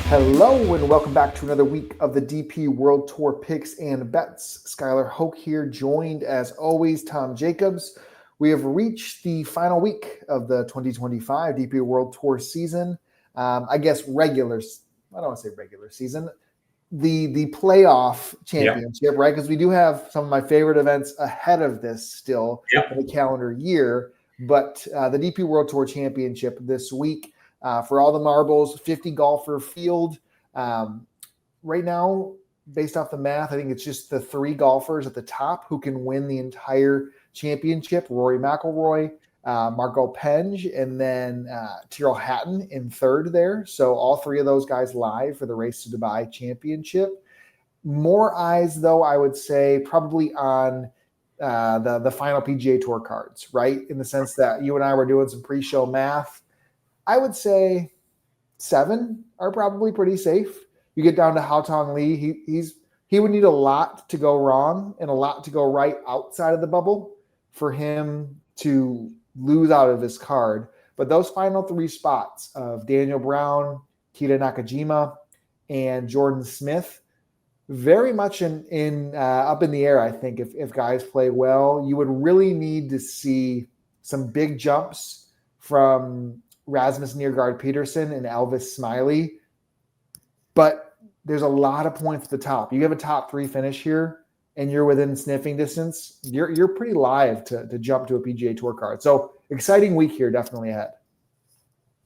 Hello and welcome back to another week of the DP World Tour picks and bets. Skylar Hoak here, joined as always Tom Jacobs. We have reached the final week of the 2025 DP World Tour season. I don't want to say regular season, the playoff championship, right? Because we do have some of my favorite events ahead of this still in the calendar year. But the DP World Tour Championship this week. For all the marbles, 50 golfer field. Right now, based off the math, I think it's just the three golfers at the top who can win the entire championship. Rory McIlroy, Margot Penge, and then Tyrrell Hatton in third there. So all three of those guys live for the Race to Dubai Championship. More eyes, though, I would say probably on the final PGA Tour cards, right? In the sense that you and I were doing some pre-show math. I would say 7 are probably pretty safe. You get down to Haotong Li, he would need a lot to go wrong and a lot to go right outside of the bubble for him to lose out of his card. But those final 3 spots of Daniel Brown, Kita Nakajima, and Jordan Smith, very much in up in the air, I think, if guys play well. You would really need to see some big jumps from Rasmus Nørgaard Peterson and Elvis Smiley. But there's a lot of points at the top. You have a top 3 finish here and you're within sniffing distance, you're pretty live to jump to a PGA Tour card. So exciting week here, definitely ahead.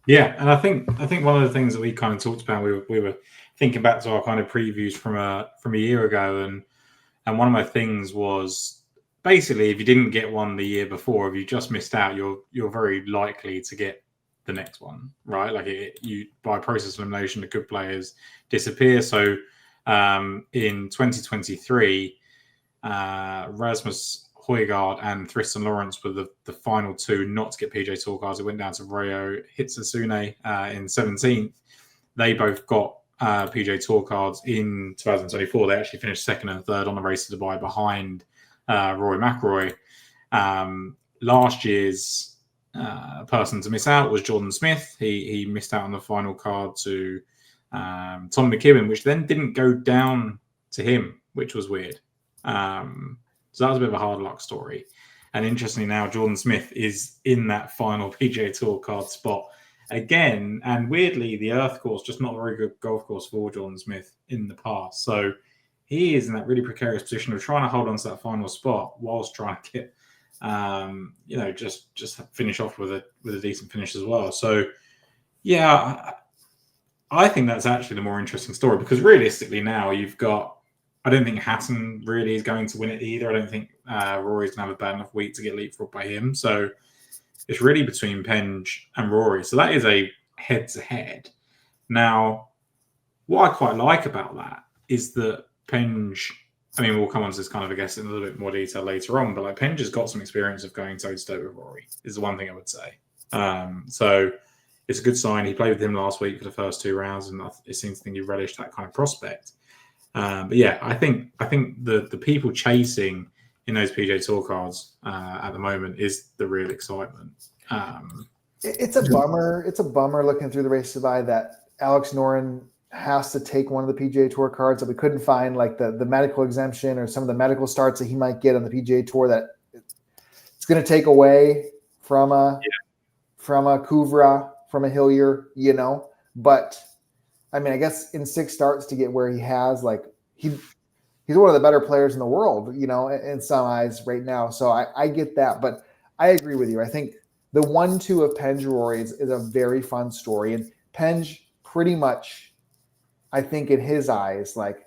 Yeah, and I think one of the things that we kind of talked about, we were thinking back to our kind of previews from a year ago, and one of my things was basically if you didn't get one the year before, if you just missed out, you're very likely to get the next one, right? Like you by process of elimination, the good players disappear. So in 2023, Rasmus Højgaard and Tristan Lawrence were the final 2 not to get PGA Tour cards. It went down to Ryo Hitsasune in 17th. They both got PGA Tour cards in 2024. They actually finished 2nd and 3rd on the Race to Dubai behind Rory McIlroy. Last year's person to miss out was Jordan Smith. He missed out on the final card to Tom McKibben, which then didn't go down to him, which was weird. So that was a bit of a hard luck story. And interestingly now, Jordan Smith is in that final PGA Tour card spot again. And weirdly, the Earth course, just not a very good golf course for Jordan Smith in the past. So he is in that really precarious position of trying to hold on to that final spot whilst trying to get just finish off with a decent finish as well. So, yeah, I think that's actually the more interesting story because realistically now you've got, I don't think Hatton really is going to win it either. I don't think Rory's going to have a bad enough week to get leapfrogged by him. So it's really between Penge and Rory. So that is a head-to-head. Now, what I quite like about that is that Penge, I mean, we'll come on to this kind of, I guess, in a little bit more detail later on, but like Penge has got some experience of going toe-to-toe with Rory, is the one thing I would say. So it's a good sign. He played with him last week for the first 2 rounds, and it seems to think he relished that kind of prospect. But yeah, I think the people chasing in those PGA Tour cards at the moment is the real excitement. It's a bummer. It's a bummer looking through the Race to Dubai that Alex Noren has to take one of the PGA Tour cards that we couldn't find, like the medical exemption or some of the medical starts that he might get on the PGA Tour that it's going to take away from a Kuvra, from a Hillier, But I mean, I guess in 6 starts to get where he has, like he's one of the better players in the world, in some eyes right now. So I get that, but I agree with you. I think the 1-2 of Penge Rory is a very fun story, and Penge pretty much, I think in his eyes, like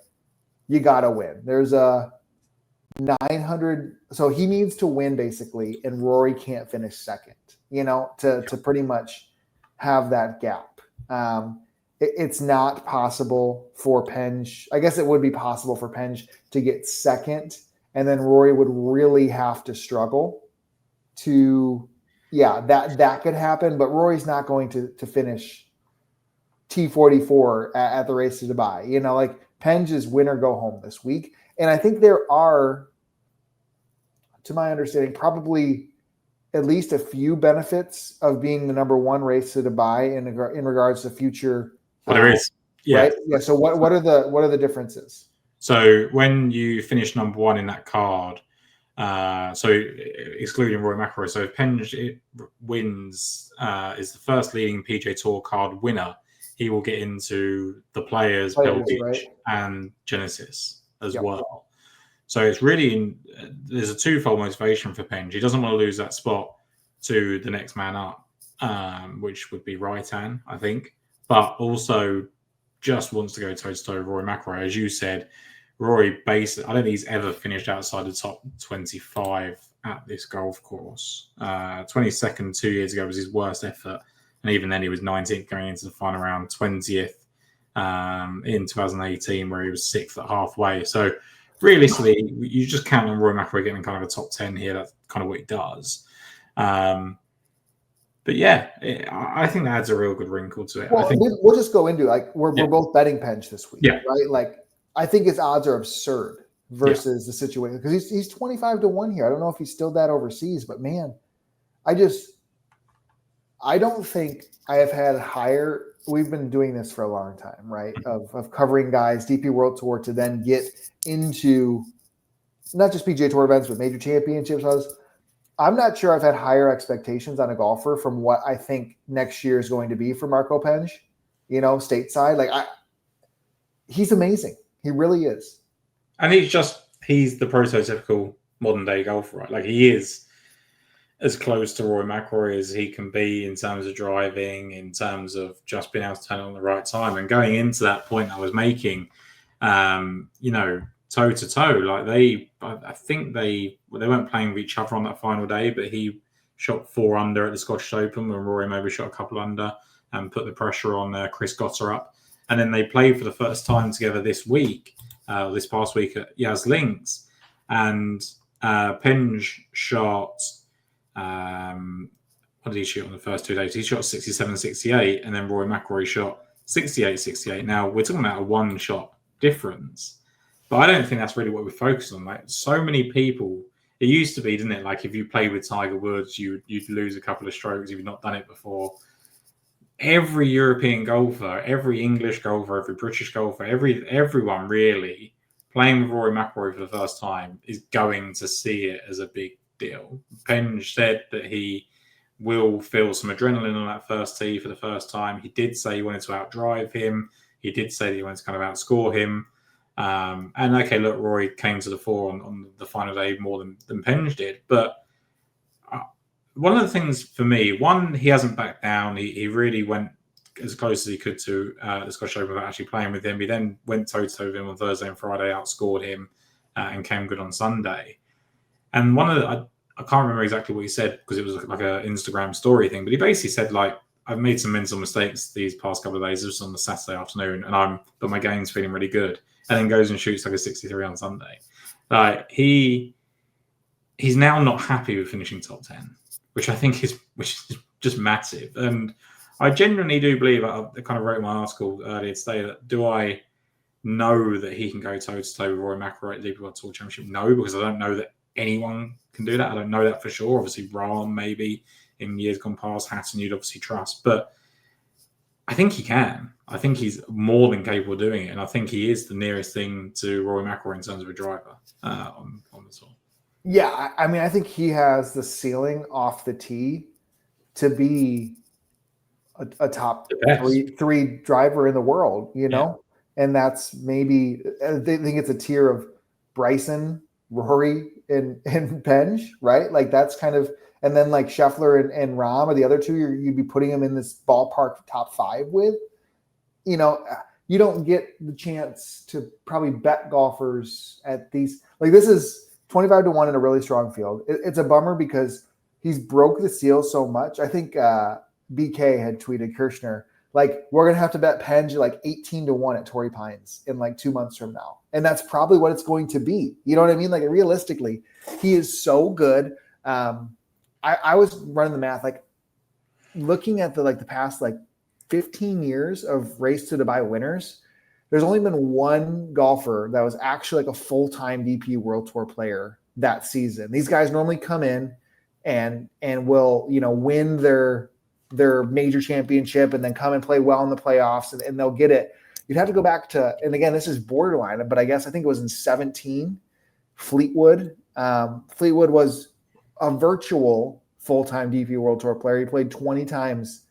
you got to win. There's a 900. So he needs to win basically. And Rory can't finish second, to pretty much have that gap. It's not possible for Penge. I guess it would be possible for Penge to get second. And then Rory would really have to struggle to, that could happen. But Rory's not going to finish T44 at the Race to Dubai. Like Penge is win or go home this week. And I think there are, to my understanding, probably at least a few benefits of being the number 1 Race to Dubai in regards to future. Well, there is. Yeah. Right. Yeah. So what are the differences? So when you finish number one in that card, so excluding Roy McIlroy, so if Penge wins, is the first leading PGA Tour card winner, he will get into the Players, Pebble Beach, right? and Genesis as Yep. well. So it's really there's a twofold motivation for Penge. He doesn't want to lose that spot to the next man up, which would be Raitan, I think, but also just wants to go toe-to-toe with Rory McIlroy. As you said, Rory I don't think he's ever finished outside the top 25 at this golf course. 22nd 2 years ago was his worst effort, and even then he was 19th going into the final round, 20th in 2018, where he was 6th at halfway. So realistically, you just count on Rory McIlroy getting kind of a top 10 here. That's kind of what he does. But yeah, I think that adds a real good wrinkle to it. Well, I think we'll just go into we're both betting Penge this week, Yeah. right? Like, I think his odds are absurd versus the situation because he's 25-1 here. I don't know if he's still that overseas, but man, I don't think I have had higher. We've been doing this for a long time, right? Of covering guys, DP World Tour, to then get into not just PGA Tour events, but major championships. I'm not sure I've had higher expectations on a golfer from what I think next year is going to be for Marco Penge, stateside. Like, he's amazing. He really is. And he's the prototypical modern day golfer, right? Like, he is as close to Rory McIlroy as he can be in terms of driving, in terms of just being able to turn it on the right time. And going into that point I was making, toe to toe, like I think they weren't playing with each other on that final day, but he shot 4 under at the Scottish Open when Rory maybe shot a couple under and put the pressure on Chris Gotter up. And then they played for the first time together this past week at Yas Links. And Penge shot, what did he shoot on the first 2 days? He shot 67, 68, and then Rory McIlroy shot 68, 68. Now, we're talking about a one-shot difference. But I don't think that's really what we're focused on. Like, so many people, it used to be, didn't it? Like, if you played with Tiger Woods, you'd lose a couple of strokes if you've not done it before. Every European golfer, every English golfer, every British golfer, everyone really playing with Rory McIlroy for the first time is going to see it as a big deal. Penge said that he will feel some adrenaline on that first tee for the first time. He did say he wanted to outdrive him. He did say that he wanted to kind of outscore him. And okay, look, Rory came to the fore on the final day more than Penge did. But one of the things for me, he hasn't backed down. He really went as close as he could to the Scottish Open without actually playing with him. He then went toe-to-toe with him on Thursday and Friday, outscored him, and came good on Sunday. And I can't remember exactly what he said because it was like an Instagram story thing, but he basically said, like, I've made some mental mistakes these past couple of days. It was on the Saturday afternoon, but my game's feeling really good. And then goes and shoots like a 63 on Sunday. Like, he's now not happy with finishing top 10, which I think is just massive. And I genuinely do believe, I kind of wrote in my article earlier today, that do I know that he can go toe-to-toe with Rory McIlroy at the DP World Tour Championship? No, because I don't know that anyone can do that. I don't know that for sure. Obviously, Rahm maybe in years gone past, Hatton you'd obviously trust. But I think he can. I think he's more than capable of doing it. And I think he is the nearest thing to Rory McIlroy in terms of a driver on the tour. Yeah, I mean, I think he has the ceiling off the tee to be a top three driver in the world, and that's maybe, I think it's a tier of Bryson, Rory, and Penge, right? Like, that's kind of, and then like Scheffler and Rahm are the other two you'd be putting him in this ballpark top 5 with. You don't get the chance to probably bet golfers at these. Like, this is 25-1 in a really strong field. It's a bummer because he's broke the seal so much. I think BK had tweeted Kirshner, like, we're gonna have to bet Penge like 18-1 at Torrey Pines in like 2 months from now, and that's probably what it's going to be. You know what I mean? Like, realistically, he is so good. I was running the math, like looking at the past 15 years of Race to Dubai winners. There's only been one golfer that was actually like a full-time DP World Tour player that season. These guys normally come in and will, win their major championship and then come and play well in the playoffs and they'll get it. you'd have to go back to, and again, this is borderline, but I think it was in 17, Fleetwood. Fleetwood was a virtual full-time DP World Tour player. He played 24 times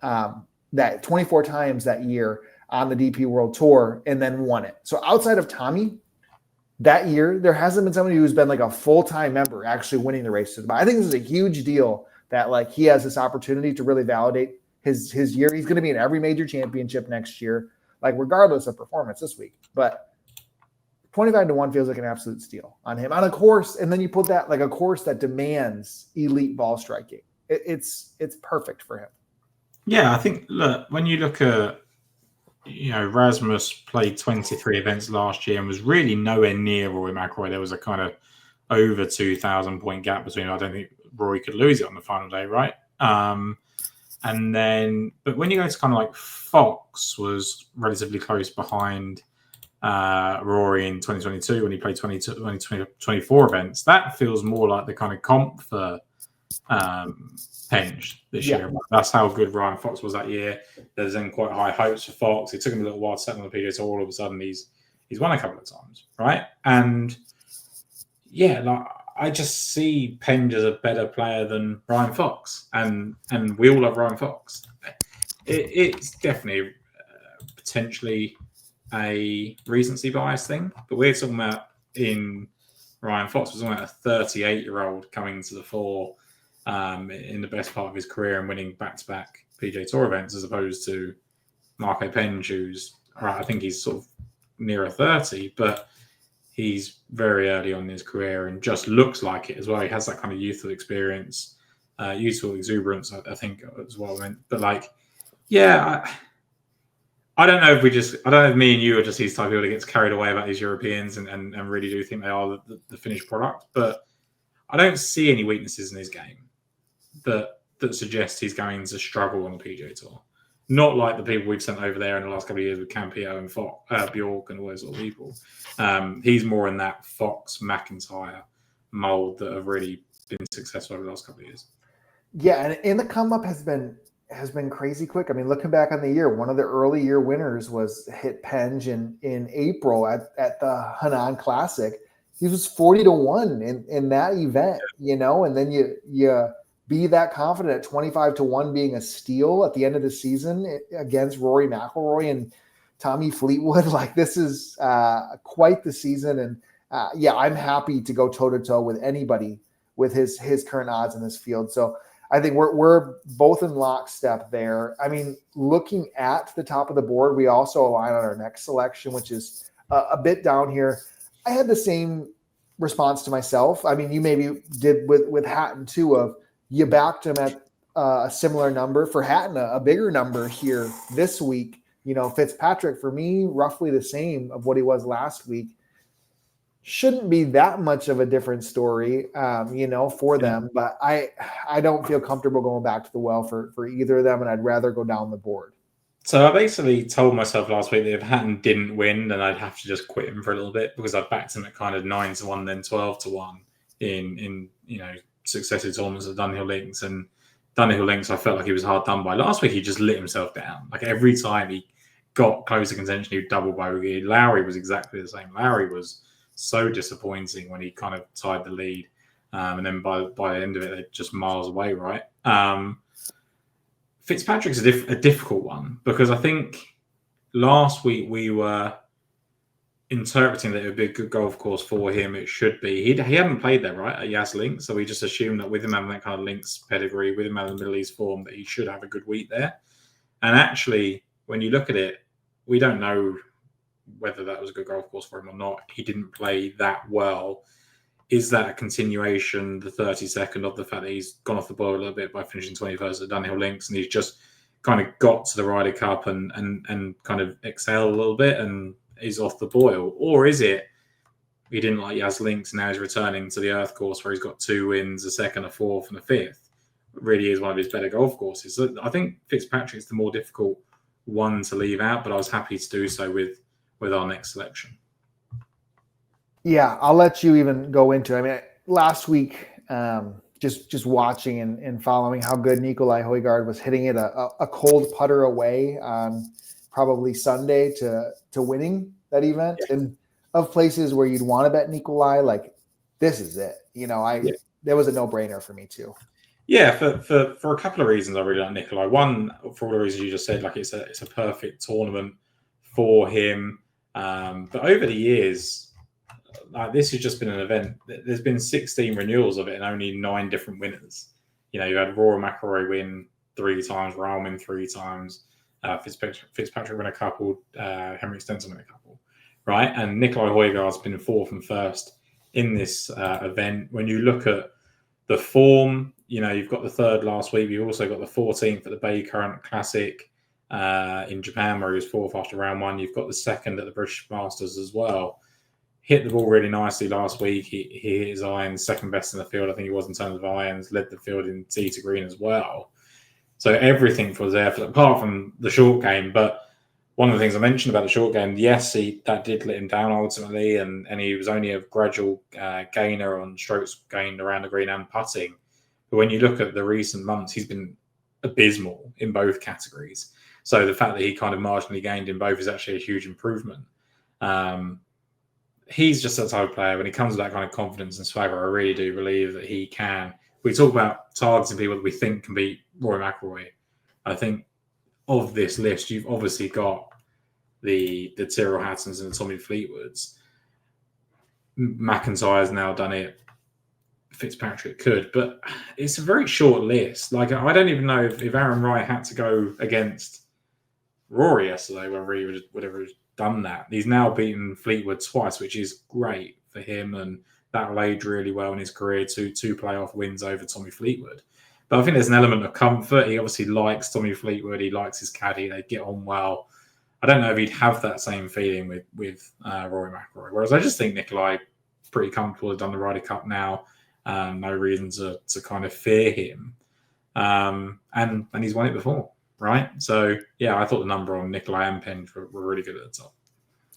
that year on the DP World Tour and then won it. So outside of Tommy, that year, there hasn't been somebody who's been like a full-time member actually winning the races. But I think this is a huge deal that like he has this opportunity to really validate his year. He's going to be in every major championship next year, like regardless of performance this week. But 25-1 feels like an absolute steal on him on a course. And then you put that like a course that demands elite ball striking. It's perfect for him. Yeah, I think, look, when you look at, Rasmus played 23 events last year and was really nowhere near Rory McIlroy. There was a kind of over 2,000 point gap between. I don't think Rory could lose it on the final day, right? And then, but when you go to kind of like Fox was relatively close behind Rory in 2022 when he played 24 events. That feels more like the kind of comp for Penge this year. That's how good Ryan Fox was that year. There's then quite high hopes for Fox. It took him a little while to settle on the PGA Tour. All of a sudden, he's won a couple of times, right? And yeah, like I just see Penge as a better player than Ryan Fox, and we all love Ryan Fox. It's definitely potentially a recency bias thing, but we're talking about in Ryan Fox was talking about a 38-year-old coming to the fore in the best part of his career and winning back-to-back PGA Tour events, as opposed to Marco Penge, who's I think he's sort of nearer 30, but he's very early on in his career and just looks like it as well. He has that kind of youthful experience, youthful exuberance, I think, as well. But like, yeah, I don't know if me and you are just these type of people that gets carried away about these Europeans and really do think they are the finished product. But I don't see any weaknesses in his game that suggest he's going to struggle on the PGA Tour. Not like the people we've sent over there in the last couple of years with Campillo and Bjork and all those sort of people. He's more in that Fox McIntyre mold that have really been successful over the last couple of years. Yeah, and the come up has been crazy quick. I mean, looking back on the year, one of the early year winners was hit Penge in April at the Hanan Classic. He was 40-1 in that event, and then you be that confident at 25-1 being a steal at the end of the season against Rory McIlroy and Tommy Fleetwood. Like, this is quite the season. And I'm happy to go toe to toe with anybody with his current odds in this field. So I think we're both in lockstep there. I mean, looking at the top of the board, we also align on our next selection, which is a bit down here. I had the same response to myself. I mean, you maybe did with Hatton too, of you backed him at a similar number. For Hatton, a bigger number here this week. Fitzpatrick, for me, roughly the same of what he was last week. Shouldn't be that much of a different story, for them. But I don't feel comfortable going back to the well for either of them, and I'd rather go down the board. So I basically told myself last week that if Hatton didn't win, then I'd have to just quit him for a little bit, because I backed him at kind of 9-1, then 12-1 in successive tournaments of Dunhill Links. And Dunhill Links, I felt like he was hard done by. Last week, he just lit himself down. Like, every time he got close to contention, he would double bogey. Lowry was exactly the same. Lowry was so disappointing when he kind of tied the lead. And then by the end of it, they're just miles away, right? Fitzpatrick's a difficult one, because I think last week we were interpreting that it would be a good golf course for him. It should be. He hadn't played there, right, at Yas Links, so we just assumed that with him having that kind of links pedigree, with him having the Middle East form, that he should have a good week there. And actually, when you look at it, we don't know whether that was a good golf course for him or not. He didn't play that well. Is that a continuation, the 32nd, of the fact that he's gone off the boil a little bit by finishing 21st at Dunhill Links, and he's just kind of got to the Ryder Cup and kind of excelled a little bit and is off the boil? Or is it he didn't like Yas Links, now he's returning to the Earth course where he's got 2 wins, a second, a fourth, and a fifth? It really is one of his better golf courses. So I think Fitzpatrick's the more difficult one to leave out, but I was happy to do so with our next selection. Yeah, I'll let you even go into it. I mean, last week, just watching and following how good Nikolai Højgaard was hitting it a cold putter away on probably Sunday to winning that event. And of places where you'd want to bet Nikolai, like this is it. That was a no-brainer for me too. Yeah, for a couple of reasons I really like Nikolai. One, for all the reasons you just said, like it's a perfect tournament for him. But over the years, like this has just been an event. There's been 16 renewals of it and only 9 different winners. You had Rory McIlroy win 3 times, Rahm win 3 times, Fitzpatrick win a couple, Henrik Stenson win a couple, right? And Nikolai Højgaard's been 4th and 1st in this event. When you look at the form, you've got the 3rd last week. You've also got the 14th at the Bay Current Classic in Japan, where he was 4th after round 1. You've got the 2nd at the British Masters as well. Hit the ball really nicely last week. He hit his irons, 2nd best in the field, I think he was in terms of irons, led the field in tee to green as well. So everything was there, apart from the short game. But one of the things I mentioned about the short game, yes, that did let him down ultimately, and he was only a gradual gainer on strokes gained around the green and putting. But when you look at the recent months, he's been abysmal in both categories. So the fact that he kind of marginally gained in both is actually a huge improvement. He's just that type of player. When he comes with that kind of confidence and swagger, I really do believe that he can. We talk about targeting people that we think can beat Rory McIlroy. I think of this list, you've obviously got the Tyrrell Hattons and the Tommy Fleetwoods. McIntyre's now done it. Fitzpatrick could, but it's a very short list. Like, I don't even know if Aaron Rai had to go against Rory yesterday, whether he would have done that. He's now beaten Fleetwood twice, which is great for him, and that will age really well in his career to 2 playoff wins over Tommy Fleetwood. But I think there's an element of comfort. He obviously likes Tommy Fleetwood. He likes his caddy. They get on well. I don't know if he'd have that same feeling with Rory McIlroy. Whereas I just think Nikolai pretty comfortable. Has done the Ryder Cup now. No reason to kind of fear him. And he's won it before, right? So, yeah, I thought the number on Nikolai and Penn were really good at the top.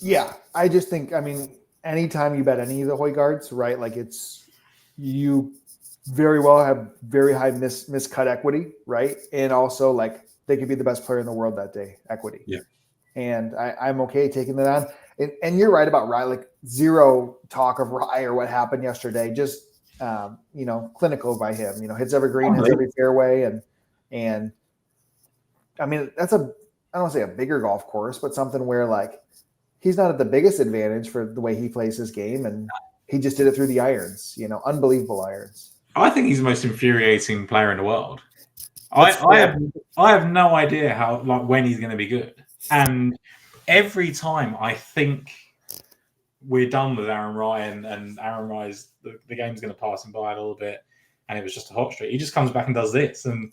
Yeah, I just think, anytime you bet any of the Højgaards, right, like you very well have very high miscut equity, right? And also, like, they could be the best player in the world that day, equity. Yeah. And I'm okay taking that on. And you're right about Rye, like zero talk of Rye or what happened yesterday. Just, clinical by him, hits every green, hits every fairway. And that's I don't want to say a bigger golf course, but something where like, he's not at the biggest advantage for the way he plays his game. And he just did it through the irons, unbelievable irons. I think he's the most infuriating player in the world. I have no idea when he's going to be good. And every time I think we're done with Aaron Rai and Aaron Rai's the game's going to pass him by a little bit, and it was just a hot streak, he just comes back and does this. And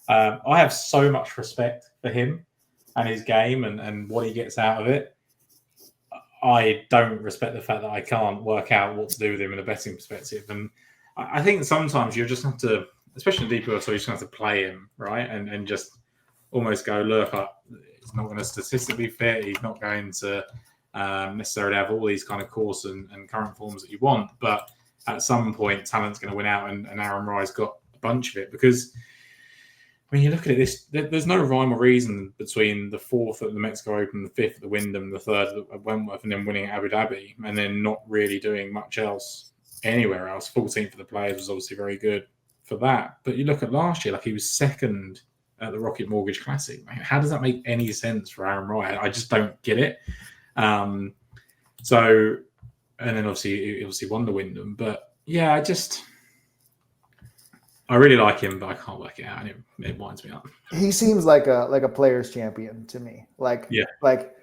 I have so much respect for him and his game and what he gets out of it. I don't respect the fact that I can't work out what to do with him in a betting perspective. And I think sometimes you just have to, especially in DPO, so you just have to play him, right? And just almost go, look, he's not going to statistically fit. He's not going to necessarily have all these kind of course and current forms that you want. But at some point, talent's going to win out, and Aaron Rai's got a bunch of it. Because when you look at it, there's no rhyme or reason between the 4th at the Mexico Open, the 5th at the Wyndham, the 3rd at Wentworth, and then winning at Abu Dhabi, and then not really doing much else anywhere else. 14th for the Players was obviously very good for that. But you look at last year, like he was 2nd at the Rocket Mortgage Classic. Man, how does that make any sense for Aaron Rai? I just don't get it. So, and then obviously won the Wyndham. But yeah, I really like him, but I can't work it out. And it winds me up. He seems like a player's champion to me. Like, yeah. Like,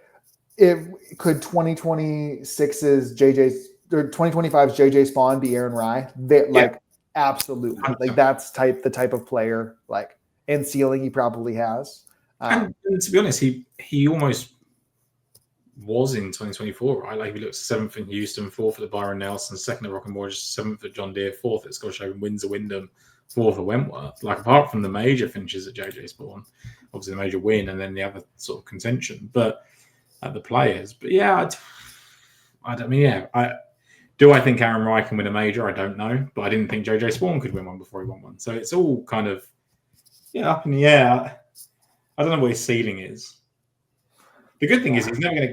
if could 2026's JJ's or 2025's JJ Spawn be Aaron Rai? Like, absolutely. 100%. Like, that's the type of player, like, and ceiling he probably has. And to be honest, he almost was in 2024, right? Like, he looked 7th in Houston, 4th at the Byron Nelson, 2nd at Rock and Mortgage, 7th at John Deere, 4th at Scottish Open, wins a Wyndham, 4th at Wentworth. Like, apart from the major finishes at JJ Spawn, obviously the major win and then the other sort of contention, but at the Players. But yeah, do I think Aaron Rai can win a major? I don't know, but I didn't think JJ Spawn could win one before he won one. So it's all kind of up in the air. I don't know what his ceiling is. The good thing is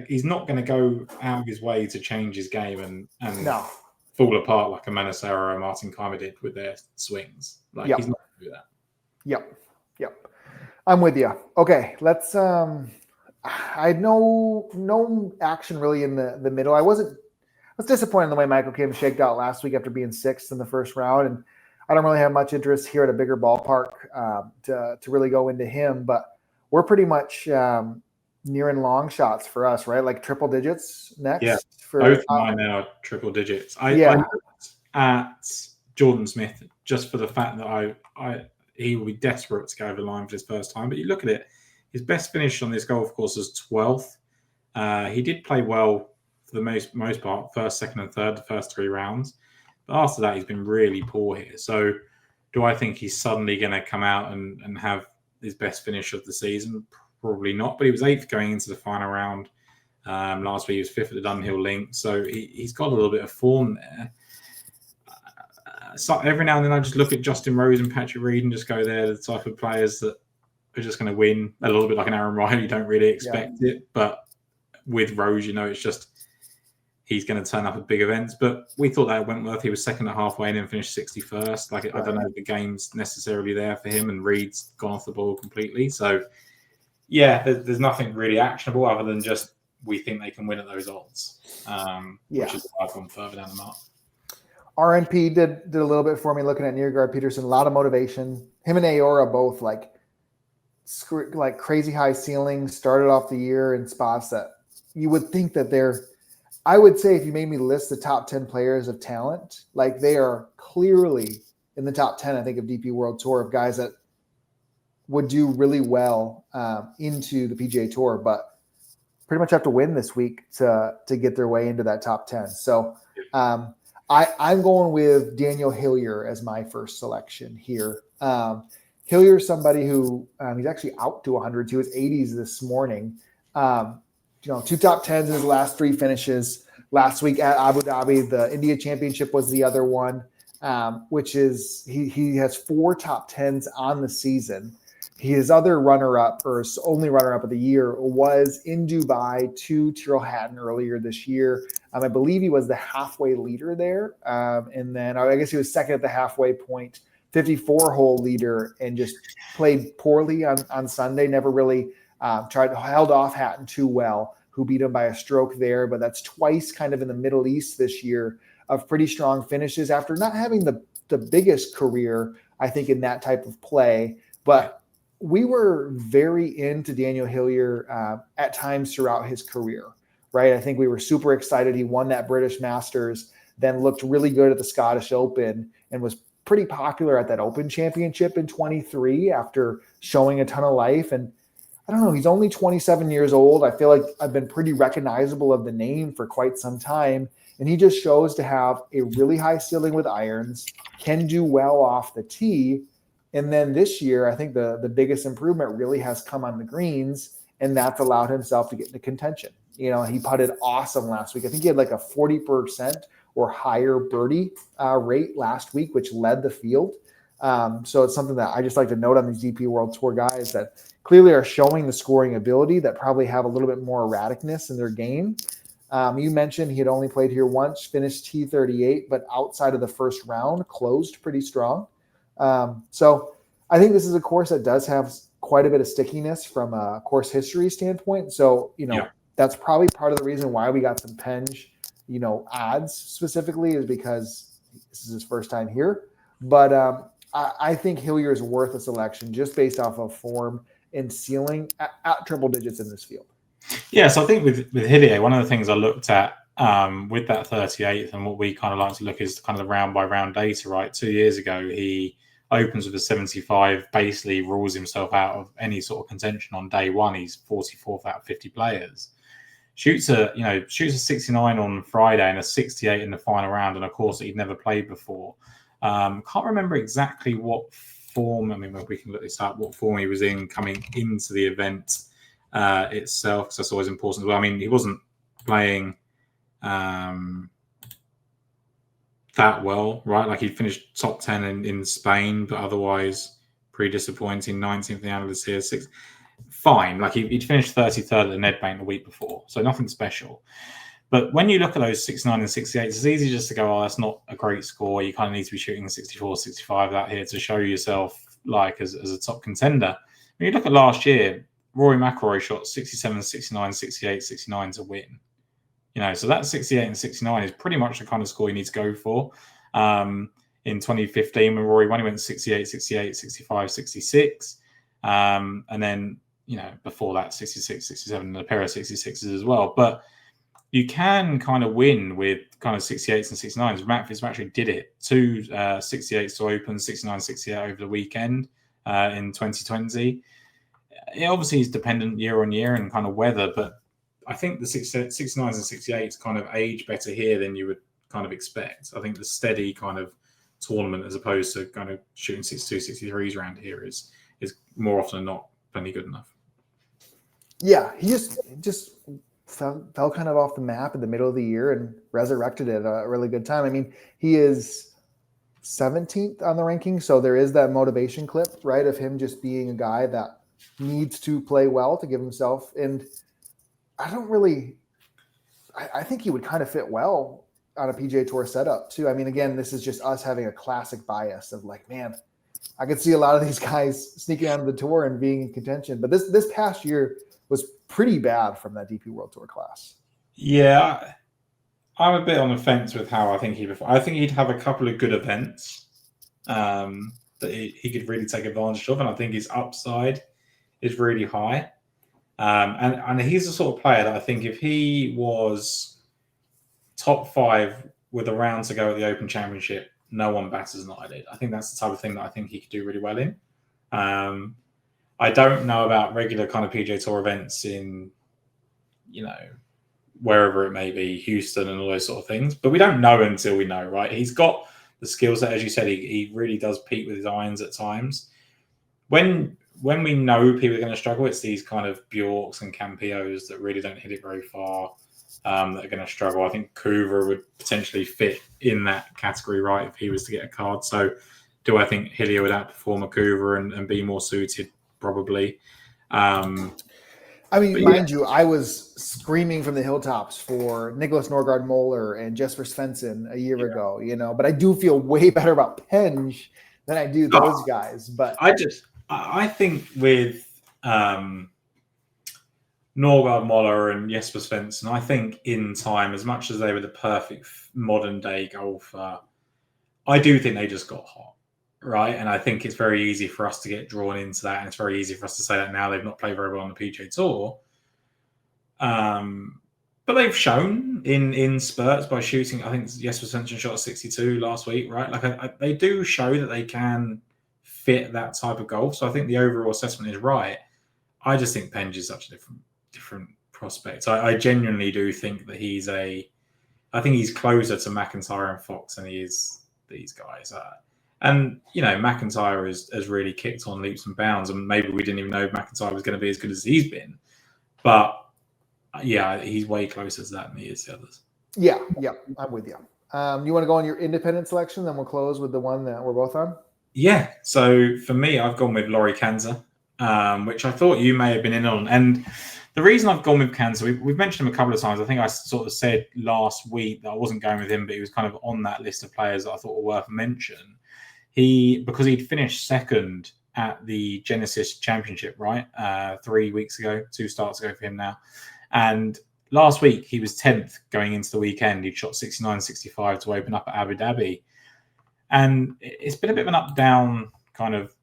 he's not gonna go out of his way to change his game and No. fall apart like a Manasara or Martin Keimer did with their swings. Like he's not gonna do that. Yep. I'm with you. Okay, let's. I had no action really in the middle. I was disappointed in the way Michael Kim shaked out last week after being sixth in the first round, and I don't really have much interest here at a bigger ballpark to really go into him. But we're pretty much nearing long shots for us, right? Like triple digits next. Yeah, for both mine now triple digits. I looked at Jordan Smith just for the fact that he will be desperate to go over the line for his first time. But you look at it, his best finish on this golf course was 12th. He did play well for the most part, first, second, and third, the first 3 rounds. But after that, he's been really poor here. So do I think he's suddenly going to come out and have his best finish of the season? Probably not. But he was 8th going into the final round. Last week he was 5th at the Dunhill Link. So he's got a little bit of form there. So every now and then I just look at Justin Rose and Patrick Reed and just go, they're the type of players that are just going to win. A little bit like an Aaron Riley, you don't really expect it. But with Rose, it's just he's going to turn up at big events. But we thought that at Wentworth, he was second at halfway and then finished 61st. Like, I don't know if the game's necessarily there for him, and Reed's gone off the ball completely. So, yeah, there's nothing really actionable other than just we think they can win at those odds, which is why I've gone further down the mark. RNP did a little bit for me looking at Niergaard Peterson. A lot of motivation. Him and Aora both like crazy high ceilings. Started off the year in spots that you would think that they're. I would say if you made me list the top 10 players of talent, like they are clearly in the top 10. I think of DP World Tour of guys that would do really well into the PGA Tour, but pretty much have to win this week to get their way into that top 10. So. I'm going with Daniel Hillier as my first selection here. Hillier is somebody who he's actually out to 100. He was 80s this morning. 2 top 10s in his last 3 finishes. Last week at Abu Dhabi, the India Championship was the other one, which is he has 4 top 10s on the season. His other runner-up, or his only runner-up of the year, was in Dubai to Tyrrell Hatton earlier this year. I believe he was the halfway leader there. And then I guess he was second at the halfway point, 54-hole leader, and just played poorly on Sunday. Never really held off Hatton too well, who beat him by a stroke there. But that's twice kind of in the Middle East this year of pretty strong finishes after not having the biggest career, I think, in that type of play. But we were very into Daniel Hillier at times throughout his career, right? I think we were super excited. He won that British Masters, then looked really good at the Scottish Open and was pretty popular at that Open Championship in 23 after showing a ton of life. And I don't know, he's only 27 years old. I feel like I've been pretty recognizable of the name for quite some time. And he just shows to have a really high ceiling with irons, can do well off the tee. And then this year, I think the biggest improvement really has come on the greens, and that's allowed himself to get into contention. He putted awesome last week. I think he had like a 40% or higher birdie rate last week, which led the field. So it's something that I just like to note on these DP World Tour guys that clearly are showing the scoring ability, that probably have a little bit more erraticness in their game. You mentioned he had only played here once, finished T38, but outside of the first round, closed pretty strong. So I think this is a course that does have quite a bit of stickiness from a course history standpoint. So, that's probably part of the reason why we got some Penge, odds specifically, is because this is his first time here. But I think Hillier is worth a selection just based off of form and ceiling at triple digits in this field. Yeah, so I think with Hillier, one of the things I looked at with that 38th, and what we kind of like to look is kind of the round by round data, right? 2 years ago, he opens with a 75, basically rules himself out of any sort of contention on day one. He's 44th out of 50 players. Shoots a 69 on Friday and a 68 in the final round on a course that he'd never played before. Can't remember exactly what form. I mean, we can look this up. What form he was in coming into the event itself, because that's always important as well. I mean, he wasn't playing that well, right? Like he finished top 10 in Spain, but otherwise pretty disappointing. 19th in the analysts here, 6th. fine. Like he'd finished 33rd at the Nedbank the week before, so nothing special. But when you look at those 69 and 68, it's easy just to go, oh, that's not a great score. You kind of need to be shooting 64, 65 out here to show yourself like as a top contender. When you look at last year, Rory McIlroy shot 67, 69, 68, 69 to win. So that 68 and 69 is pretty much the kind of score you need to go for. In 2015, when Rory won, he went 68, 68, 65, 66. And then, before that, 66, 67, and a pair of 66s as well. But you can kind of win with kind of 68s and 69s. Matt Fitzpatrick did it. 2 68s to open, 69, 68 over the weekend in 2020. It obviously is dependent year on year and kind of weather, but I think the 69s and 68s kind of age better here than you would kind of expect. I think the steady kind of tournament as opposed to kind of shooting 62, 63s around here is more often than not plenty good enough. Yeah, he just fell kind of off the map in the middle of the year and resurrected it at a really good time. I mean, he is 17th on the ranking, so there is that motivation clip, right, of him just being a guy that needs to play well to give himself. And I think he would kind of fit well on a PGA Tour setup too. I mean, again, this is just us having a classic bias of like, man, I could see a lot of these guys sneaking out of the tour and being in contention. But this past year was pretty bad from that DP World Tour class. Yeah, I'm a bit on the fence with how I think I think he'd have a couple of good events that he could really take advantage of, and I think his upside is really high. And he's the sort of player that I think if he was top 5 with a round to go at the Open Championship, no one batters an eyelid. I think that's the type of thing that I think he could do really well in. I don't know about regular kind of PGA Tour events in, wherever it may be, Houston and all those sort of things. But we don't know until we know, right? He's got the skills that, as you said, he really does peak with his irons at times. When we know people are going to struggle, it's these kind of Bjorks and Campillos that really don't hit it very far that are going to struggle. I think Cougar would potentially fit in that category, right, if he was to get a card. So do I think Hillier would outperform a Cougar and be more suited? Probably. Mind you, I was screaming from the hilltops for Nicholas Norgard Moeller and Jesper Svensson a year ago, but I do feel way better about Penge than I do those guys. But I think with Norgard Moeller and Jesper Svensson, I think in time, as much as they were the perfect modern day golfer, I do think they just got hot. Right, and I think it's very easy for us to get drawn into that, and it's very easy for us to say that now they've not played very well on the PGA Tour. But they've shown in spurts by shooting. I think Jesper Svensson shot 62 last week, right? Like they do show that they can fit that type of golf. So I think the overall assessment is right. I just think Penge is such a different prospect. I genuinely do think that I think he's closer to McIntyre and Fox than he is these guys. And, McIntyre has really kicked on leaps and bounds, and maybe we didn't even know McIntyre was going to be as good as he's been. But, yeah, he's way closer to that than he is the others. Yeah, I'm with you. You want to go on your independent selection, then we'll close with the one that we're both on? Yeah, so for me, I've gone with Laurie Kanza, which I thought you may have been in on. And the reason I've gone with Kanza, we've mentioned him a couple of times. I think I sort of said last week that I wasn't going with him, but he was kind of on that list of players that I thought were worth a mention. Because he'd finished second at the Genesis Championship, right? 3 weeks ago, 2 starts ago for him now. And last week, he was 10th going into the weekend. He'd shot 69, 65 to open up at Abu Dhabi. And it's been a bit of an up-down kind of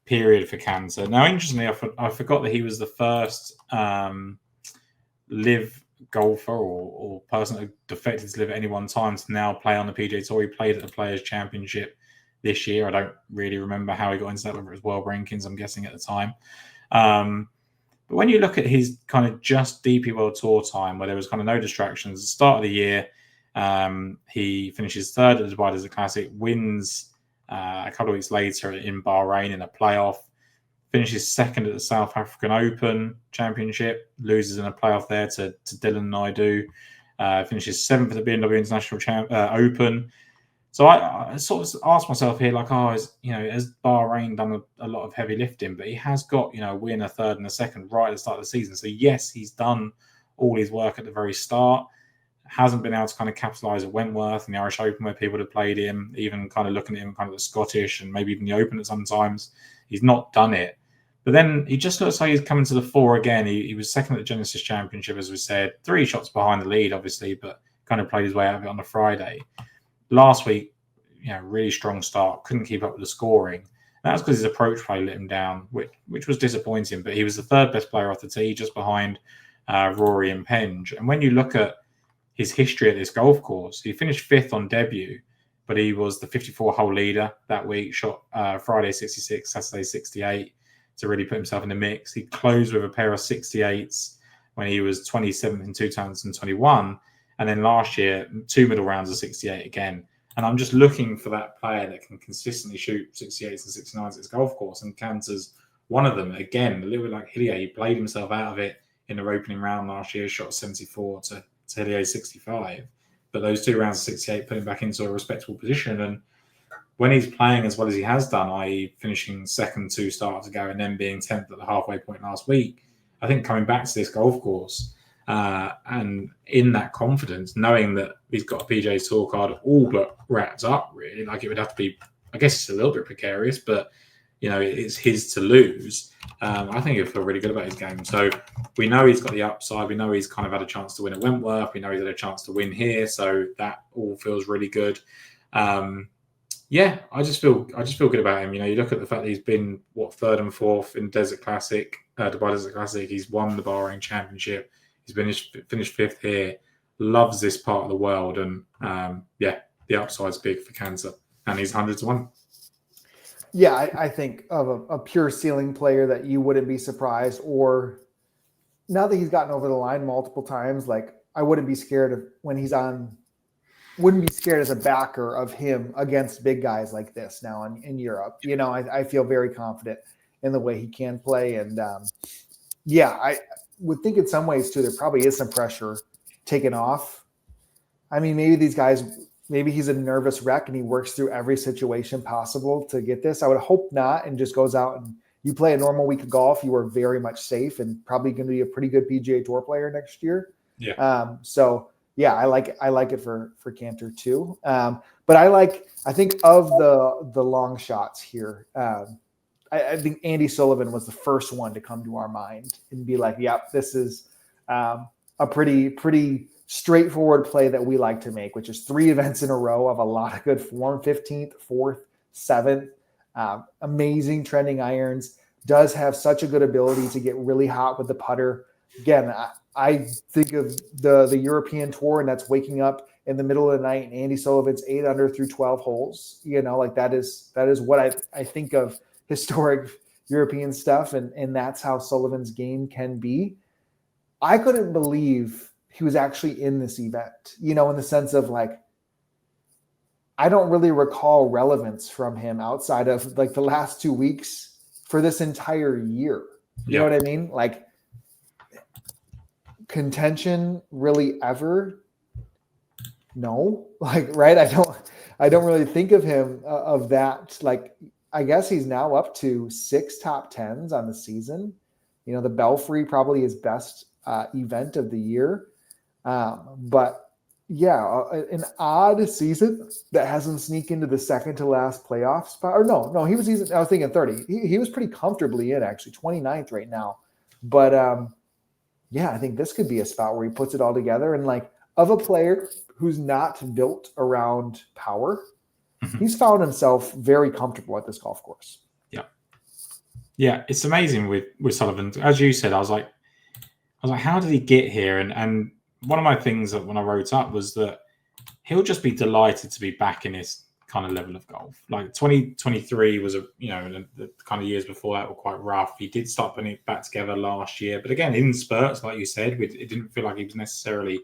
period for Kanza. Now, interestingly, I forgot that he was the first live golfer or person that defected to live at any one time to now play on the PGA Tour. He played at the Players' Championship this year. I don't really remember how he got into that, whether it was world rankings, I'm guessing at the time. But when you look at his kind of just DP World Tour time, where there was kind of no distractions, at the start of the year, he finishes third at the Dubai Desert Classic, wins a couple of weeks later in Bahrain in a playoff, finishes second at the South African Open Championship, loses in a playoff there to Dylan Naidu, finishes 7th at the BMW International Open, So I sort of asked myself here, like, has Bahrain done a lot of heavy lifting? But he has got, a win, a third, and a second right at the start of the season. So yes, he's done all his work at the very start. Hasn't been able to kind of capitalise at Wentworth and the Irish Open where people have played him, even kind of looking at him kind of the Scottish and maybe even the Open at sometimes. He's not done it. But then he just looks like he's coming to the fore again. He was second at the Genesis Championship, as we said, 3 shots behind the lead, obviously, but kind of played his way out of it on the Friday. Last week, really strong start, couldn't keep up with the scoring. That was because his approach play let him down, which was disappointing. But he was the third best player off the tee, just behind Rory and Penge. And when you look at his history at this golf course, he finished 5th on debut, but he was the 54-hole leader that week, shot Friday 66, Saturday 68 to really put himself in the mix. He closed with a pair of 68s when he was 27th in 2021. And then last year, 2 middle rounds of 68 again. And I'm just looking for that player that can consistently shoot 68s and 69s at his golf course. And Cantor's one of them. Again, a little bit like Hillier, he played himself out of it in the opening round last year, shot 74 to Hillier's 65. But those 2 rounds of 68 put him back into a respectable position. And when he's playing as well as he has done, i.e. finishing second 2 starts ago and then being 10th at the halfway point last week, I think coming back to this golf course, and in that confidence, knowing that he's got a PGA Tour card all but wrapped up, really, like it would have to be, I guess it's a little bit precarious, but, it's his to lose. I think he'll feel really good about his game. So we know he's got the upside. We know he's kind of had a chance to win at Wentworth. We know he's had a chance to win here. So that all feels really good. I just feel good about him. You look at the fact that he's been, 3rd and 4th in Desert Classic, Dubai Desert Classic. He's won the Bahrain Championship. He's finished 5th here, loves this part of the world. And the upside's big for Cantor. And he's 100 to 1. Yeah, I think of a pure ceiling player that you wouldn't be surprised, or now that he's gotten over the line multiple times, like I wouldn't be scared of when he's on, wouldn't be scared as a backer of him against big guys like this now in Europe. I feel very confident in the way he can play. And I would think in some ways too, there probably is some pressure taken off. I mean, maybe he's a nervous wreck and he works through every situation possible to get this. I would hope not, and just goes out and you play a normal week of golf. You are very much safe and probably going to be a pretty good PGA Tour player next year. Yeah. I like it for Cantor too. But I think of the long shots here. I think Andy Sullivan was the first one to come to our mind and be like, yep, this is a pretty straightforward play that we like to make, which is 3 events in a row of a lot of good form, 15th, 4th, 7th, amazing trending irons, does have such a good ability to get really hot with the putter. Again, I think of the European Tour, and that's waking up in the middle of the night and Andy Sullivan's 8 under through 12 holes. That is what I think of historic European stuff, and that's how Sullivan's game can be. I couldn't believe he was actually in this event, in the sense of like, I don't really recall relevance from him outside of like the last 2 weeks for this entire year. You know what I mean? Like contention really ever? No, like, right. I don't really think of him of that. Like, I guess he's now up to 6 top 10s on the season. The Belfry probably his best event of the year. But yeah, an odd season that hasn't sneaked into the second to last playoff spot. Or no, I was thinking 30. He was pretty comfortably in, actually 29th right now. But I think this could be a spot where he puts it all together. And like, of a player who's not built around power, he's found himself very comfortable at this golf course. Yeah, it's amazing with Sullivan. As you said, I was like, how did he get here? And one of my things that when I wrote up was that he'll just be delighted to be back in this kind of level of golf. Like 2023 was the kind of years before that were quite rough. He did start putting it back together last year, but again, in spurts, like you said, it didn't feel like he was necessarily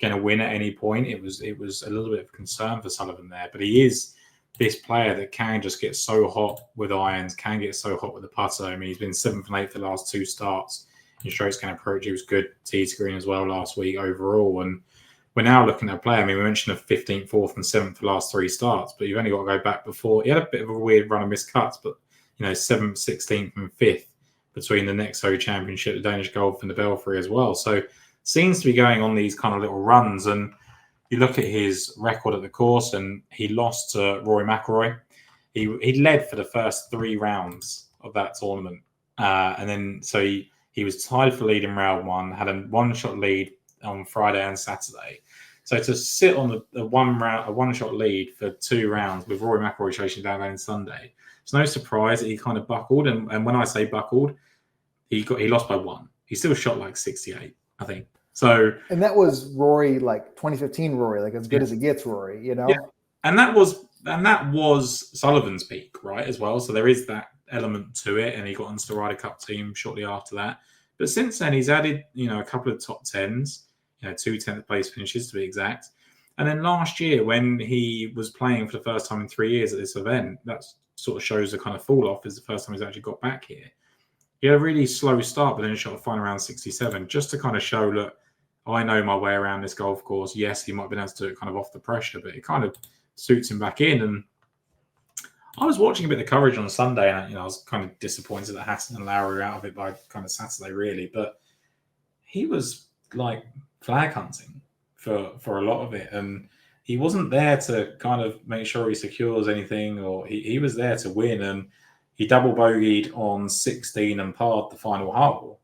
going to win at any point. It was a little bit of concern for Sullivan there, but he is this player that can just get so hot with irons, can get so hot with the putter. I mean, he's been 7th and 8th the last 2 starts in strokes gained approach. He was good tee to green as well last week overall. And we're now looking at a player. I mean, we mentioned a 15th, 4th, and 7th for the last 3 starts, but you've only got to go back before. He had a bit of a weird run of missed cuts, but 7th, 16th, and 5th between the Nexo Championship, the Danish Golf, and the Belfry as well. So seems to be going on these kind of little runs. And you look at his record at the course, and he lost to Rory McIlroy. He led for the first 3 rounds of that tournament, and then so he was tied for lead in round 1, had a 1-shot lead on Friday and Saturday. So to sit on a 1-shot lead for 2 rounds with Rory McIlroy chasing down on Sunday, it's no surprise that he kind of buckled. And when I say buckled, he lost by 1. He still shot like 68, I think. So, and that was Rory, like 2015 Rory, like as good as it gets Rory, Yeah. And that was Sullivan's peak, right, as well. So there is that element to it, and he got onto the Ryder Cup team shortly after that. But since then, he's added, a couple of top 10s, 2 10th place finishes to be exact. And then last year, when he was playing for the first time in 3 years at this event, that sort of shows the kind of fall off is the first time he's actually got back here. He had a really slow start, but then he shot a fine around 67, just to kind of show, look, I know my way around this golf course. Yes, he might have been able to do it kind of off the pressure, but it kind of suits him back in. And I was watching a bit of the coverage on Sunday, and I was kind of disappointed that Hassan and Lowry were out of it by kind of Saturday, really. But he was like flag hunting for a lot of it, and he wasn't there to kind of make sure he secures anything, or he was there to win. And he double bogeyed on 16 and parred the final hole.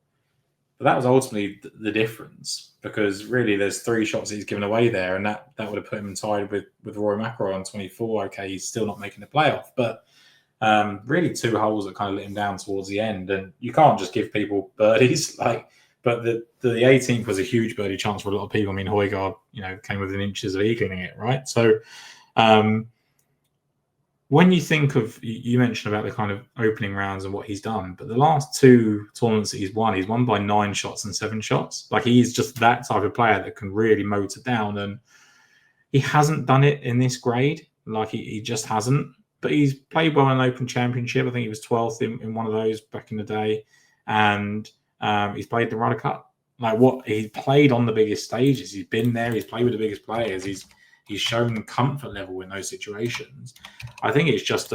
But that was ultimately the difference, because really there's 3 shots that he's given away there, and that would have put him tied with Rory McIlroy on 24. Okay, he's still not making the playoff, but really 2 holes that kind of let him down towards the end. And you can't just give people birdies, but the 18th was a huge birdie chance for a lot of people. I mean, Højgaard, came within inches of eagling it, right? So when you think of, you mentioned about the kind of opening rounds and what he's done, but the last 2 tournaments that he's won by 9 shots and 7 shots. Like, he's just that type of player that can really motor down, and he hasn't done it in this grade. Like, he just hasn't. But he's played well in an Open Championship. I think he was 12th in one of those back in the day, and he's played the Ryder Cup. Like, what he played on the biggest stages. He's been there. He's played with the biggest players. He's shown comfort level in those situations. I think it's just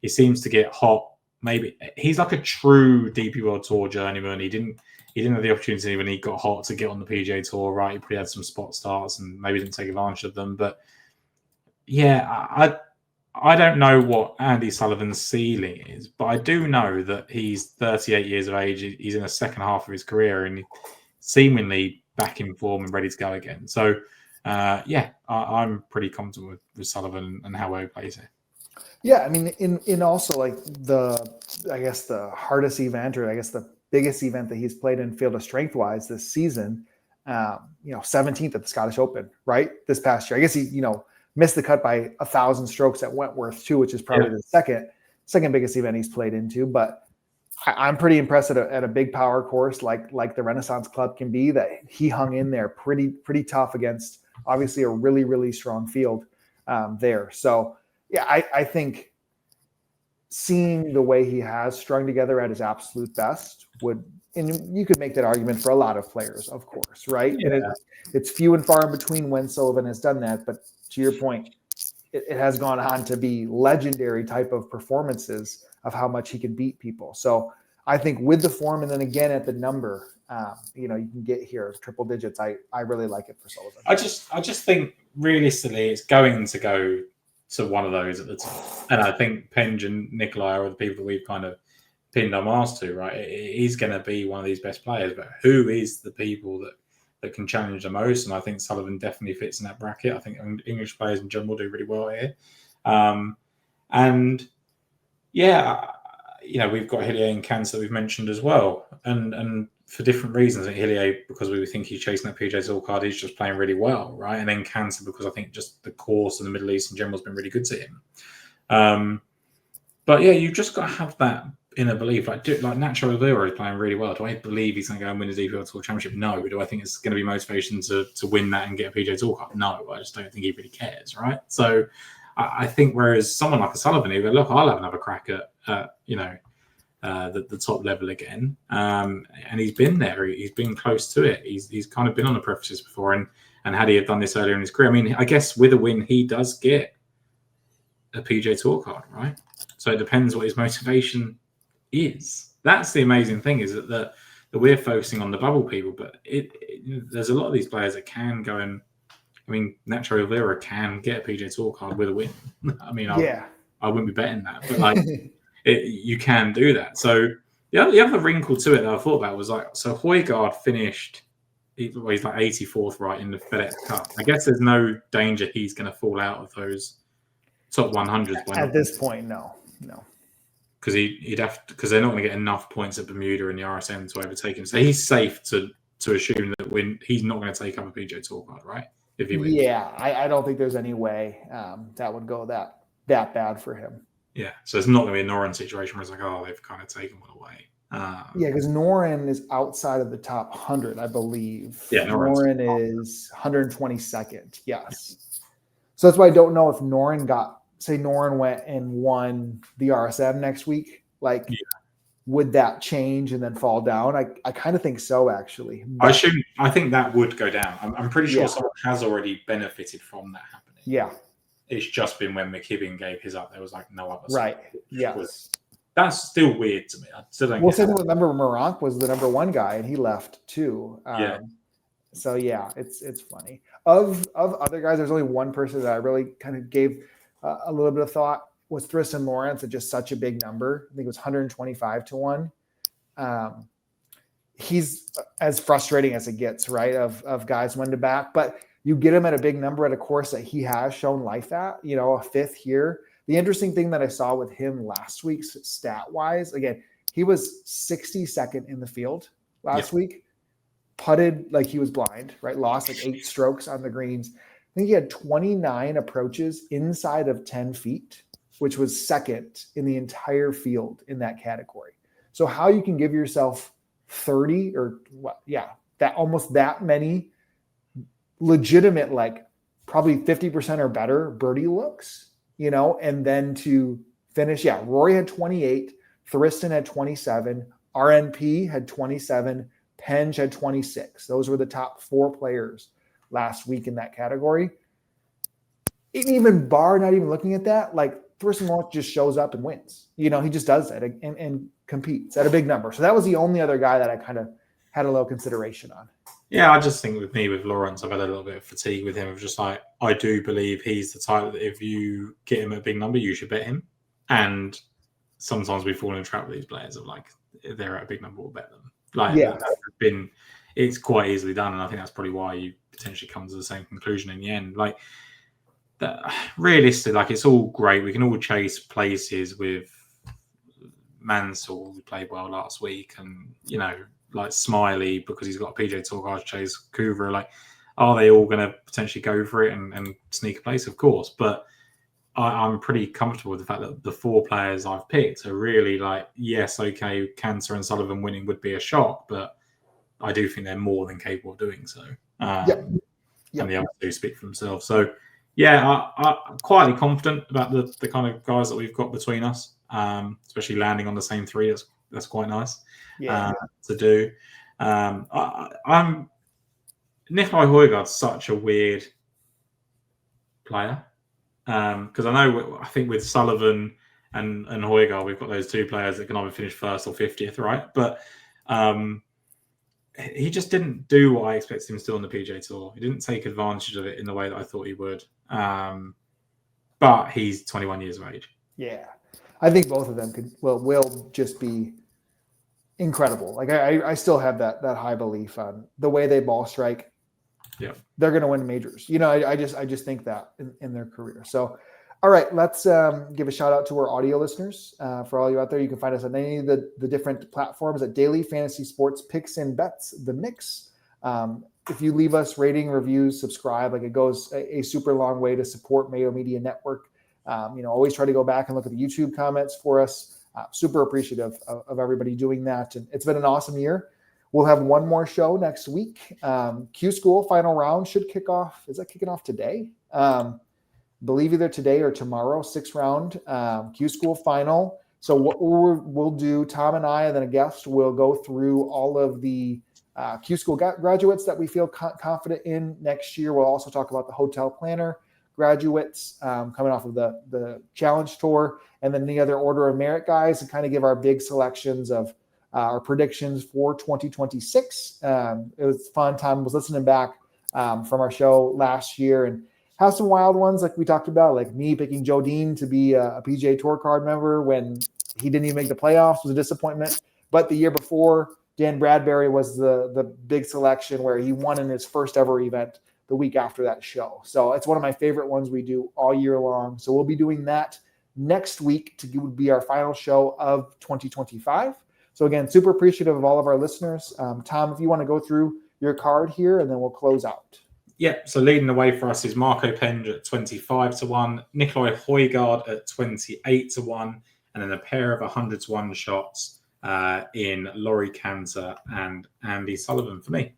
he seems to get hot. Maybe he's like a true DP World Tour journeyman. He didn't have the opportunity when he got hot to get on the PGA Tour, right? He probably had some spot starts and maybe didn't take advantage of them. But yeah, I don't know what Andy Sullivan's ceiling is, but I do know that he's 38 years of age. He's in the second half of his career, and seemingly back in form and ready to go again. So I'm pretty confident with Sullivan and how well he plays it. Yeah, I mean, in also like the hardest event, or I guess the biggest event that he's played in field of strength wise this season, 17th at the Scottish Open, right? This past year, I guess he missed the cut by 1,000 strokes at Wentworth too, which is probably the second biggest event he's played into. But I'm pretty impressed at a big power course like the Renaissance Club can be, that he hung in there pretty tough against obviously a really, really strong field there. So yeah, I think seeing the way he has strung together at his absolute best and you could make that argument for a lot of players, of course, right? Yeah. And it's few and far in between when Sullivan has done that. But to your point, it has gone on to be legendary type of performances of how much he can beat people. So I think with the form, and then again at the number, you can get here triple digits. I really like it for Sullivan. I just think realistically, it's going to go to one of those at the top. And I think Penge and Nikolai are the people that we've kind of pinned our mast to, right? He's going to be one of these best players, but who is the people that can challenge the most? And I think Sullivan definitely fits in that bracket. I think English players in general do really well here. We've got Hillier and Cancer we've mentioned as well. And for different reasons. I think Hillier, because we think he's chasing that PGA Tour card, he's just playing really well, right? And then Cancer, because I think just the course and the Middle East in general has been really good to him. But yeah, you've just got to have that inner belief. Like Nacho Oliveira is playing really well. Do I believe he's going to go and win the DP World Tour Championship? No. Do I think it's going to be motivation to win that and get a PGA Tour card? No. I just don't think he really cares, right? So I think whereas someone like a Sullivan, who go, look, I'll have another crack at the top level again. And he's been there. He's been close to it. He's kind of been on the prefaces before. And And had he have done this earlier in his career, I mean, I guess with a win, he does get a PJ Tour card, right? So it depends what his motivation is. That's the amazing thing, is that we're focusing on the bubble people, but there's a lot of these players that can go and, I mean, Nacho Rivera can get a PJ Tour card with a win. I mean, I wouldn't be betting that, but like you can do that. So the other wrinkle to it that I thought about was like, so Højgaard finished, he's like 84th right in the FedEx Cup. I guess there's no danger he's going to fall out of those top 100s at this point. No. Because he'd have because they're not going to get enough points at Bermuda in the RSM to overtake him. So he's safe to assume that he's not going to take up a PJ Tour card, right? If he wins. Yeah, I don't think there's any way that would go that bad for him. Yeah, so it's not going to be a Noren situation where it's like, oh, they've kind of taken one away. Yeah, because Noren is outside of the top 100, I believe. Yeah, Noren is 122nd. Yes. So that's why I don't know if Noren went and won the RSM next week. Like, would that change and then fall down? I kind of think so, actually. But, I think that would go down. I'm pretty sure someone has already benefited from that happening. Yeah. It's just been when McKibben gave his up, there was like no other. Right. Yeah. That's still weird to me. I still don't. Well, same thing with Morank was the number one guy, and he left too. So yeah, it's funny. Of other guys, there's only one person that I really kind of gave a little bit of thought, was Tristan Lawrence at just such a big number. I think it was 125 to 1. He's as frustrating as it gets, right? Of guys one to back, but you get him at a big number at a course that he has shown life at, a fifth here. The interesting thing that I saw with him last week, stat wise, again, he was 62nd in the field last week, putted like he was blind, right? Lost like 8 strokes on the greens. I think he had 29 approaches inside of 10 feet, which was second in the entire field in that category. So how you can give yourself 30 or that almost that many legitimate, like probably 50% or better birdie looks, and then to finish. Yeah. Rory had 28, Thuriston had 27, RNP had 27, Penge had 26. Those were the top 4 players last week in that category. Even bar, not even looking at that, like Thuriston Lawrence just shows up and wins. He just does that and competes at a big number. So that was the only other guy that I kind of had a little consideration on. Yeah, I just think with Lawrence, I've had a little bit of fatigue with him. Of just like, I do believe he's the type that if you get him at a big number, you should bet him. And sometimes we fall in a trap with these players of like, if they're at a big number, we'll bet them. Like, it's quite easily done. And I think that's probably why you potentially come to the same conclusion in the end. Like, realistically, like, it's all great. We can all chase places with Mansell, who played well last week, and, like Smiley, because he's got a PJ Tour card, Chase Kuvra. Like, are they all going to potentially go for it and sneak a place? Of course. But I'm pretty comfortable with the fact that the 4 players I've picked are really like, yes, okay, Cancer and Sullivan winning would be a shock, but I do think they're more than capable of doing so. And the other 2 speak for themselves. So, yeah, I'm quietly confident about the kind of guys that we've got between us, especially landing on the same 3. That's quite nice to do. I'm Nikolai Højgaard's such a weird player because I think with Sullivan and Højgaard, we've got those 2 players that can either finish first or 50th, right? But he just didn't do what I expected him to do on the PGA Tour. He didn't take advantage of it in the way that I thought he would. But he's 21 years of age. Yeah, I think both of them will just be incredible. Like I still have that high belief on the way they ball strike. Yeah, they're going to win majors. I just think that in their career. So, all right, let's give a shout out to our audio listeners. For all you out there, you can find us on any of the different platforms at Daily Fantasy Sports Picks and Bets, The Mix. If you leave us rating, reviews, subscribe, like it goes a super long way to support Mayo Media Network. Always try to go back and look at the YouTube comments for us. Super appreciative of everybody doing that. And it's been an awesome year. We'll have one more show next week. Q School final round should kick off. Is that kicking off today? Believe either today or tomorrow, 6th round, Q School final. So what we'll do, Tom and I, and then a guest will go through all of the Q School graduates that we feel confident in next year. We'll also talk about the hotel planner graduates coming off of the challenge tour, and then the other order of merit guys, and kind of give our big selections of our predictions for 2026. It was a fun time. I was listening back from our show last year and have some wild ones like we talked about, like me picking Joe Dean to be a PGA Tour card member when he didn't even make the playoffs was a disappointment. But the year before, Dan Bradbury was the big selection where he won in his first ever event the week after that show. So it's one of my favorite ones we do all year long. So we'll be doing that next week to be our final show of 2025. So again, super appreciative of all of our listeners. Tom, if you want to go through your card here, and then we'll close out. Yeah, so leading the way for us is Marco Penge at 25-1, Nikolai Højgaard at 28-1, and then a pair of 100-1 shots in Laurie Cantor and Andy Sullivan for me.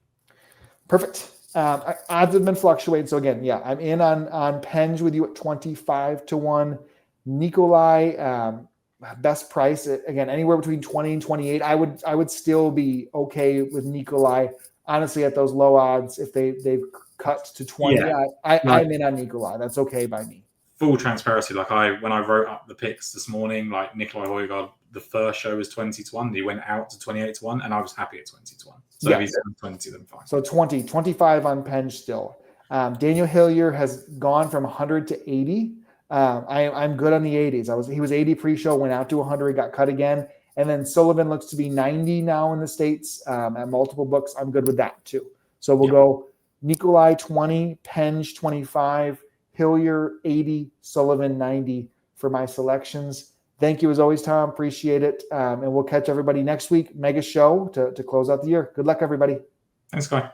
Perfect. Odds have been fluctuating. So again, yeah, I'm in on Penge with you at 25-1. Nikolai, best price again, anywhere between 20 and 28. I would still be okay with Nikolai. Honestly, at those low odds, if they've cut to 20, yeah. I'm in on Nikolai. That's okay by me. Full transparency, like when I wrote up the picks this morning, like Nikolai Højgaard, the first show was 20-1. He went out to 28-1, and I was happy at 20-1. So if he's 20, then fine. So 25 on Penge still. Daniel Hillier has gone from 100 to 80. I'm good on the 80s. He was 80 pre-show, went out to 100, got cut again. And then Sullivan looks to be 90 now in the States at multiple books. I'm good with that too. So we'll go Nikolai 20, Penge 25, Hillier 80, Sullivan 90 for my selections. Thank you as always, Tom. Appreciate it. And we'll catch everybody next week. Mega show to close out the year. Good luck, everybody. Thanks, Guy.